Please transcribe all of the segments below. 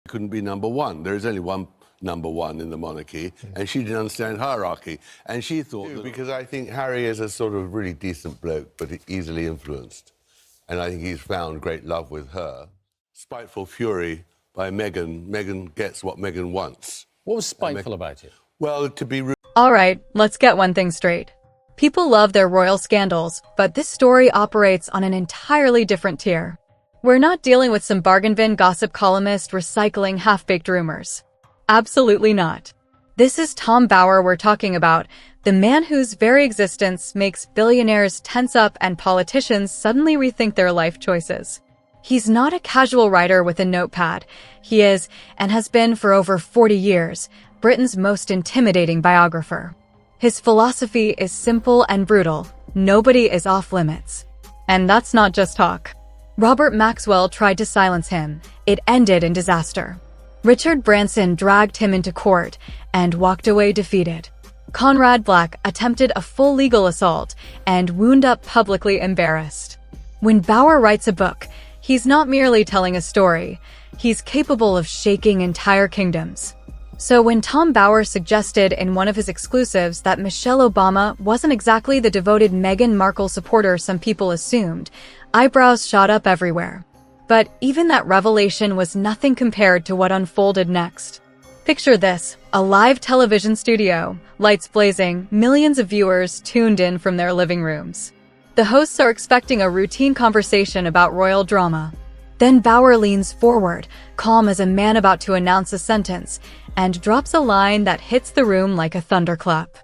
couldn't be number one. There is only one number one in the monarchy, and she didn't understand hierarchy. And she thought, because I think Harry is a sort of really decent bloke, but easily influenced. And I think he's found great love with her. Spiteful fury by Meghan. Meghan gets what Meghan wants. What was spiteful about it? Well, to be rude. All right, let's get one thing straight. People love their royal scandals, but this story operates on an entirely different tier. We're not dealing with some bargain bin gossip columnist recycling half-baked rumors. Absolutely not. This is Tom Bower we're talking about, the man whose very existence makes billionaires tense up and politicians suddenly rethink their life choices. He's not a casual writer with a notepad. He is, and has been for over 40 years, Britain's most intimidating biographer. His philosophy is simple and brutal. Nobody is off limits. And that's not just talk. Robert Maxwell tried to silence him. It ended in disaster. Richard Branson dragged him into court and walked away defeated. Conrad Black attempted a full legal assault and wound up publicly embarrassed. When Bower writes a book, he's not merely telling a story. He's capable of shaking entire kingdoms. So when Tom Bower suggested in one of his exclusives that Michelle Obama wasn't exactly the devoted Meghan Markle supporter some people assumed, eyebrows shot up everywhere. But even that revelation was nothing compared to what unfolded next. Picture this, a live television studio, lights blazing, millions of viewers tuned in from their living rooms. The hosts are expecting a routine conversation about royal drama. Then Bower leans forward, calm as a man about to announce a sentence, and drops a line that hits the room like a thunderclap.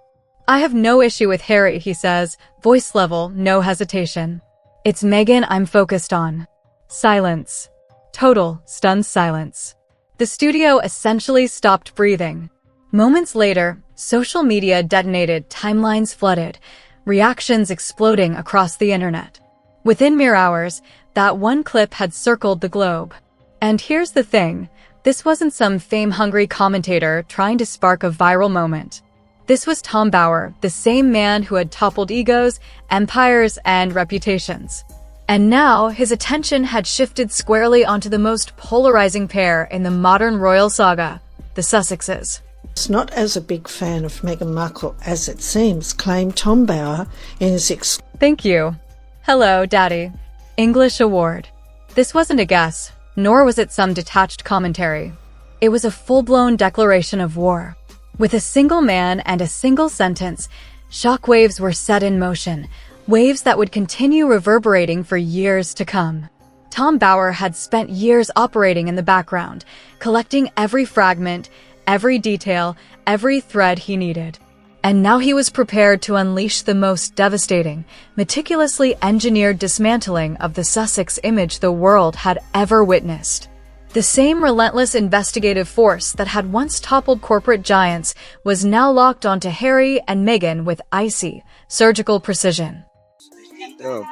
"I have no issue with Harry," he says, voice level, no hesitation. "It's Meghan I'm focused on." Silence. Total, stunned silence. The studio essentially stopped breathing. Moments later, social media detonated, timelines flooded, reactions exploding across the internet. Within mere hours, that one clip had circled the globe. And here's the thing, this wasn't some fame-hungry commentator trying to spark a viral moment. This was Tom Bower, the same man who had toppled egos, empires, and reputations. And now, his attention had shifted squarely onto the most polarizing pair in the modern royal saga, the Sussexes. "It's not as a big fan of Meghan Markle as it seems," claimed Tom Bower in his Thank you. Hello, Daddy. English Award. This wasn't a guess, nor was it some detached commentary. It was a full-blown declaration of war. With a single man and a single sentence, shockwaves were set in motion, waves that would continue reverberating for years to come. Tom Bower had spent years operating in the background, collecting every fragment, every detail, every thread he needed. And now he was prepared to unleash the most devastating, meticulously engineered dismantling of the Sussex image the world had ever witnessed. The same relentless investigative force that had once toppled corporate giants was now locked onto Harry and Meghan with icy, surgical precision. Oh.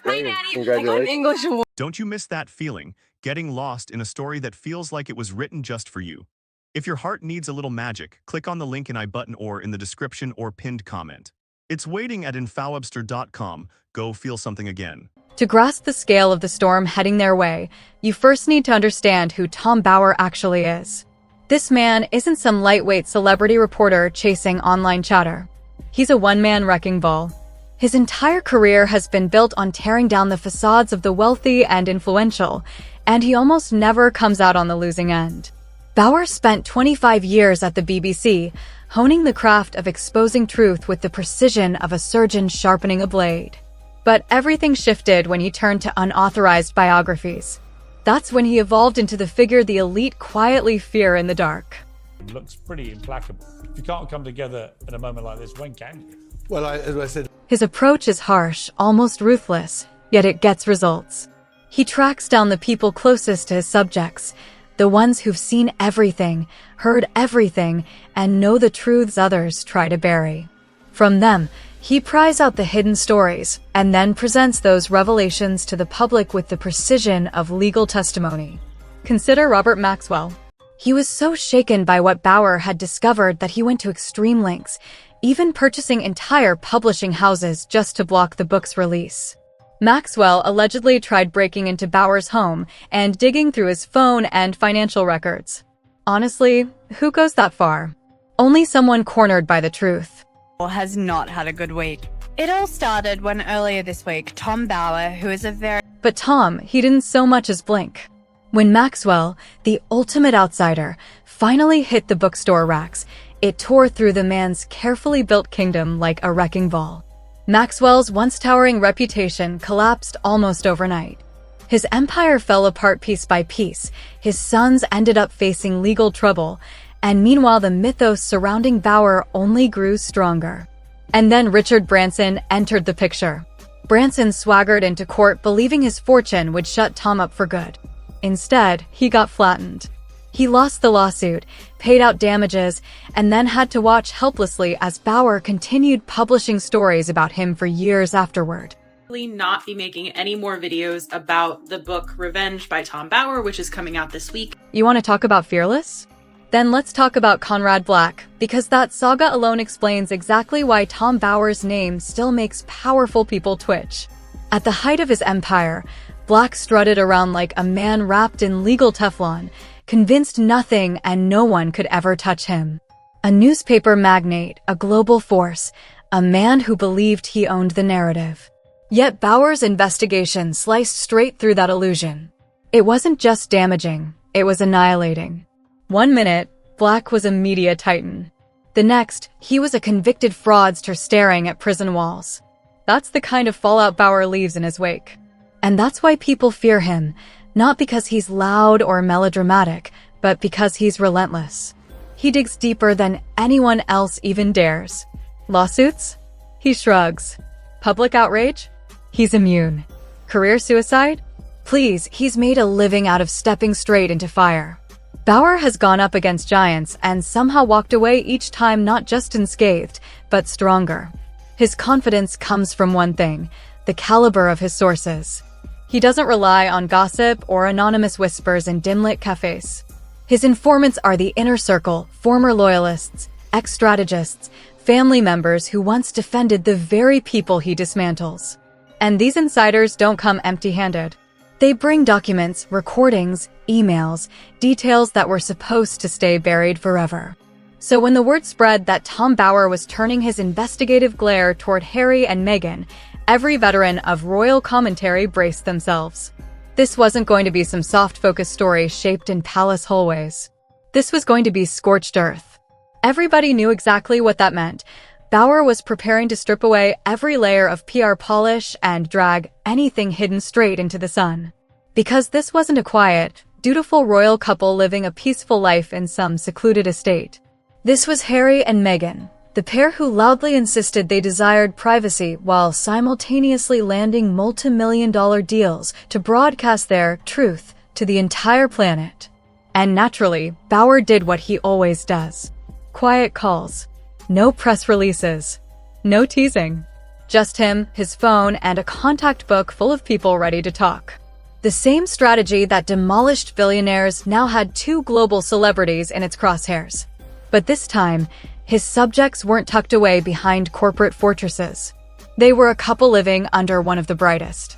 Hi, Daddy. Congratulations. English Award. Don't you miss that feeling, getting lost in a story that feels like it was written just for you? If your heart needs a little magic, click on the link in I-button or in the description or pinned comment. It's waiting at infowebster.com. Go feel something again. To grasp the scale of the storm heading their way, you first need to understand who Tom Bower actually is. This man isn't some lightweight celebrity reporter chasing online chatter. He's a one-man wrecking ball. His entire career has been built on tearing down the facades of the wealthy and influential, and he almost never comes out on the losing end. Bower spent 25 years at the BBC, honing the craft of exposing truth with the precision of a surgeon sharpening a blade. But everything shifted when he turned to unauthorized biographies. That's when he evolved into the figure the elite quietly fear in the dark. It looks pretty implacable. If you can't come together at a moment like this, when can you? Well, as I said, His approach is harsh, almost ruthless, yet it gets results. He tracks down the people closest to his subjects, the ones who've seen everything, heard everything, and know the truths others try to bury. From them, he pries out the hidden stories, and then presents those revelations to the public with the precision of legal testimony. Consider Robert Maxwell. He was so shaken by what Bower had discovered that he went to extreme lengths, even purchasing entire publishing houses just to block the book's release. Maxwell allegedly tried breaking into Bauer's home and digging through his phone and financial records. Honestly, who goes that far? Only someone cornered by the truth. Has not had a good week. It all started when earlier this week, Tom Bauer, who is a very... But Tom, he didn't so much as blink. When Maxwell, the ultimate outsider, finally hit the bookstore racks, it tore through the man's carefully built kingdom like a wrecking ball. Maxwell's once towering reputation collapsed almost overnight. His empire fell apart piece by piece, his sons ended up facing legal trouble, and meanwhile the mythos surrounding Bauer only grew stronger. And then Richard Branson entered the picture. Branson swaggered into court believing his fortune would shut Tom up for good. Instead, he got flattened. He lost the lawsuit, paid out damages, and then had to watch helplessly as Bauer continued publishing stories about him for years afterward. Not be making any more videos about the book Revenge by Tom Bauer, which is coming out this week. You want to talk about Fearless? Then let's talk about Conrad Black, because that saga alone explains exactly why Tom Bauer's name still makes powerful people twitch. At the height of his empire, Black strutted around like a man wrapped in legal Teflon, convinced nothing and no one could ever touch him. A newspaper magnate, a global force, a man who believed he owned the narrative. Yet Bauer's investigation sliced straight through that illusion. It wasn't just damaging, it was annihilating. 1 minute, Black was a media titan. The next, he was a convicted fraudster staring at prison walls. That's the kind of fallout Bauer leaves in his wake. And that's why people fear him, not because he's loud or melodramatic, but because he's relentless. He digs deeper than anyone else even dares. Lawsuits? He shrugs. Public outrage? He's immune. Career suicide? Please, he's made a living out of stepping straight into fire. Bauer has gone up against giants and somehow walked away each time not just unscathed, but stronger. His confidence comes from one thing, the caliber of his sources. He doesn't rely on gossip or anonymous whispers in dim-lit cafes. His informants are the inner circle, former loyalists, ex-strategists, family members who once defended the very people he dismantles. And these insiders don't come empty-handed. They bring documents, recordings, emails, details that were supposed to stay buried forever. So when the word spread that Tom Bauer was turning his investigative glare toward Harry and Meghan, every veteran of royal commentary braced themselves. This wasn't going to be some soft-focused story shaped in palace hallways. This was going to be scorched earth. Everybody knew exactly what that meant. Bauer was preparing to strip away every layer of PR polish and drag anything hidden straight into the sun. Because this wasn't a quiet, dutiful royal couple living a peaceful life in some secluded estate. This was Harry and Meghan, the pair who loudly insisted they desired privacy while simultaneously landing multi-million-dollar deals to broadcast their truth to the entire planet. And naturally, Bauer did what he always does. Quiet calls. No press releases. No teasing. Just him, his phone, and a contact book full of people ready to talk. The same strategy that demolished billionaires now had 2 global celebrities in its crosshairs. But this time, his subjects weren't tucked away behind corporate fortresses. They were a couple living under one of the brightest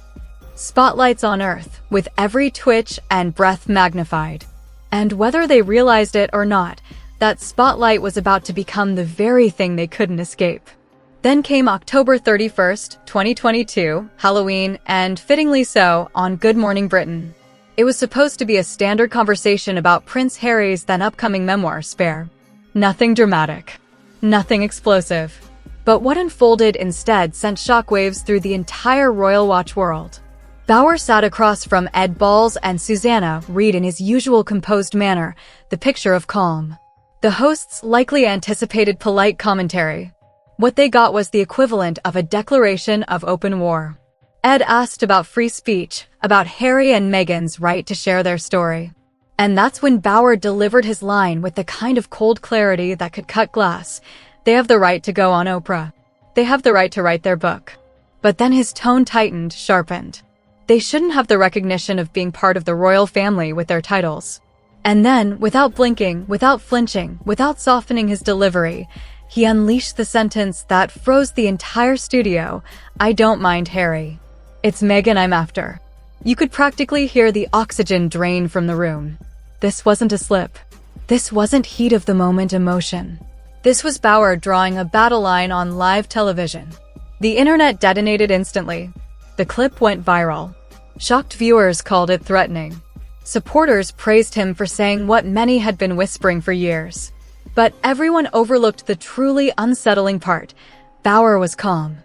spotlights on Earth, with every twitch and breath magnified. And whether they realized it or not, that spotlight was about to become the very thing they couldn't escape. Then came October 31st, 2022, Halloween, and fittingly so, on Good Morning Britain. It was supposed to be a standard conversation about Prince Harry's then upcoming memoir, Spare. Nothing dramatic. Nothing explosive. But what unfolded instead sent shockwaves through the entire Royal Watch world. Bauer sat across from Ed Balls and Susanna Reid in his usual composed manner, the picture of calm. The hosts likely anticipated polite commentary. What they got was the equivalent of a declaration of open war. Ed asked about free speech, about Harry and Meghan's right to share their story. And that's when Bauer delivered his line with the kind of cold clarity that could cut glass. They have the right to go on Oprah. They have the right to write their book. But then his tone tightened, sharpened. They shouldn't have the recognition of being part of the royal family with their titles. And then, without blinking, without flinching, without softening his delivery, he unleashed the sentence that froze the entire studio, "I don't mind Harry." It's Meghan I'm after." You could practically hear the oxygen drain from the room. This wasn't a slip. This wasn't heat-of-the-moment emotion. This was Bauer drawing a battle line on live television. The internet detonated instantly. The clip went viral. Shocked viewers called it threatening. Supporters praised him for saying what many had been whispering for years. But everyone overlooked the truly unsettling part. Bauer was calm.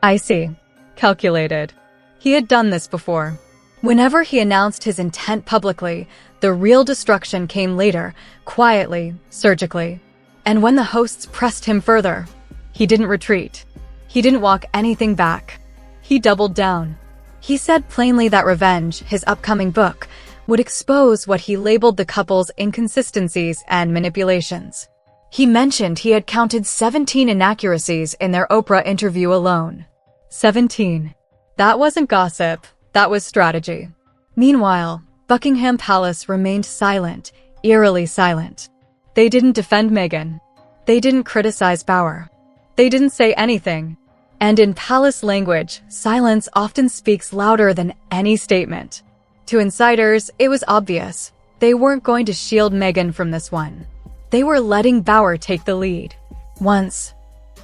Icy. Calculated. He had done this before. Whenever he announced his intent publicly, the real destruction came later, quietly, surgically. And when the hosts pressed him further, he didn't retreat. He didn't walk anything back. He doubled down. He said plainly that Revenge, his upcoming book, would expose what he labeled the couple's inconsistencies and manipulations. He mentioned he had counted 17 inaccuracies in their Oprah interview alone. 17. That wasn't gossip. That was strategy. Meanwhile, Buckingham Palace remained silent, eerily silent. They didn't defend Meghan. They didn't criticize Bauer. They didn't say anything. And in palace language, silence often speaks louder than any statement. To insiders, it was obvious. They weren't going to shield Meghan from this one. They were letting Bauer take the lead. Once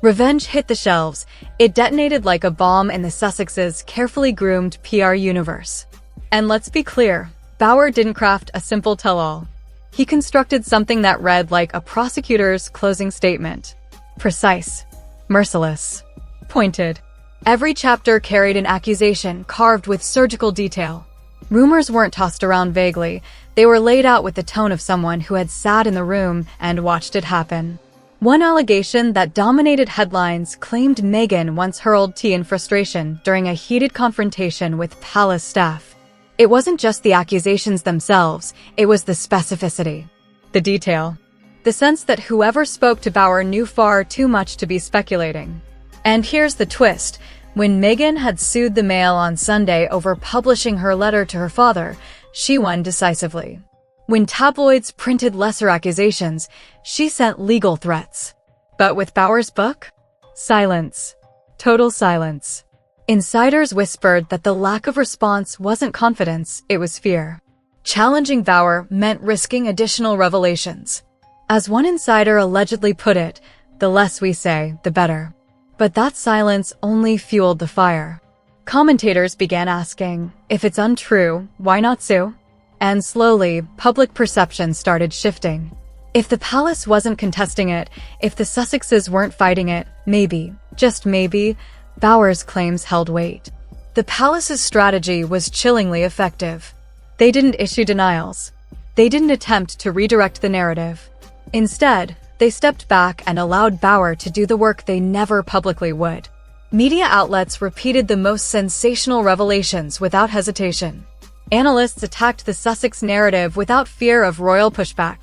Revenge hit the shelves, it detonated like a bomb in the Sussex's carefully groomed PR universe. And let's be clear, Bauer didn't craft a simple tell-all. He constructed something that read like a prosecutor's closing statement. Precise, merciless, pointed. Every chapter carried an accusation carved with surgical detail. Rumors weren't tossed around vaguely. They were laid out with the tone of someone who had sat in the room and watched it happen. One allegation that dominated headlines claimed Meghan once hurled tea in frustration during a heated confrontation with palace staff. It wasn't just the accusations themselves, it was the specificity. The detail. The sense that whoever spoke to Bauer knew far too much to be speculating. And here's the twist. When Meghan had sued the Mail on Sunday over publishing her letter to her father, she won decisively. When tabloids printed lesser accusations, she sent legal threats. But with Bauer's book? Silence. Total silence. Insiders whispered that the lack of response wasn't confidence, it was fear. Challenging Bauer meant risking additional revelations. As one insider allegedly put it, the less we say, the better. But that silence only fueled the fire. Commentators began asking, if it's untrue, why not sue? And slowly, public perception started shifting. If the palace wasn't contesting it, if the Sussexes weren't fighting it, maybe, just maybe, Bauer's claims held weight. The palace's strategy was chillingly effective. They didn't issue denials. They didn't attempt to redirect the narrative. Instead, they stepped back and allowed Bauer to do the work they never publicly would. Media outlets repeated the most sensational revelations without hesitation. Analysts attacked the Sussex narrative without fear of royal pushback.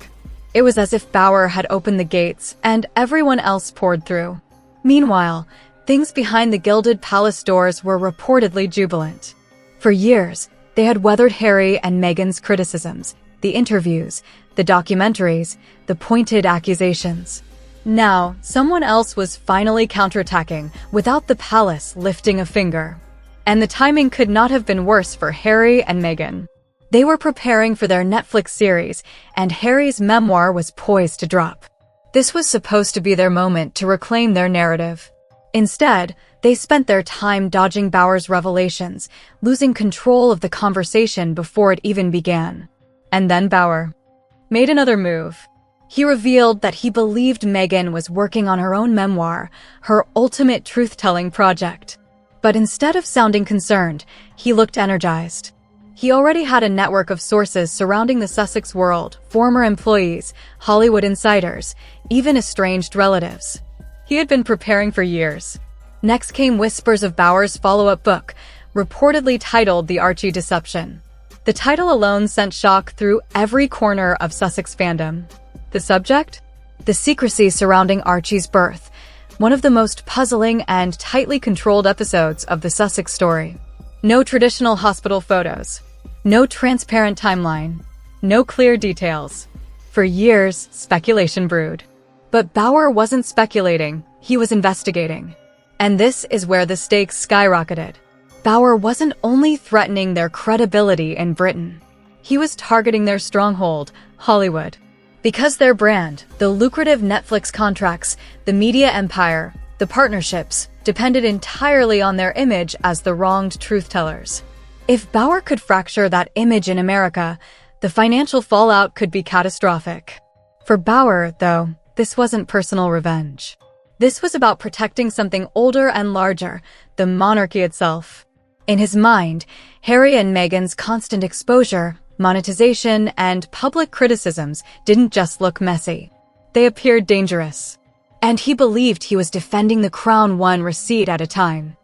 It was as if Bauer had opened the gates and everyone else poured through. Meanwhile, things behind the gilded palace doors were reportedly jubilant. For years, they had weathered Harry and Meghan's criticisms, the interviews, the documentaries, the pointed accusations. Now, someone else was finally counterattacking without the palace lifting a finger. And the timing could not have been worse for Harry and Meghan. They were preparing for their Netflix series, and Harry's memoir was poised to drop. This was supposed to be their moment to reclaim their narrative. Instead, they spent their time dodging Bauer's revelations, losing control of the conversation before it even began. And then Bauer made another move. He revealed that he believed Meghan was working on her own memoir, her ultimate truth-telling project. But instead of sounding concerned, he looked energized. He already had a network of sources surrounding the Sussex world, former employees, Hollywood insiders, even estranged relatives. He had been preparing for years. Next came whispers of Bauer's follow-up book, reportedly titled The Archie Deception. The title alone sent shock through every corner of Sussex fandom. The subject? The secrecy surrounding Archie's birth, one of the most puzzling and tightly controlled episodes of the Sussex story. No traditional hospital photos. No transparent timeline. No clear details. For years, speculation brewed. But Bauer wasn't speculating, he was investigating. And this is where the stakes skyrocketed. Bauer wasn't only threatening their credibility in Britain. He was targeting their stronghold, Hollywood. Because their brand, the lucrative Netflix contracts, the media empire, the partnerships, depended entirely on their image as the wronged truth-tellers. If Bauer could fracture that image in America, the financial fallout could be catastrophic. For Bauer, though, this wasn't personal revenge. This was about protecting something older and larger, the monarchy itself. In his mind, Harry and Meghan's constant exposure, monetization, and public criticisms didn't just look messy. They appeared dangerous. And he believed he was defending the crown one receipt at a time.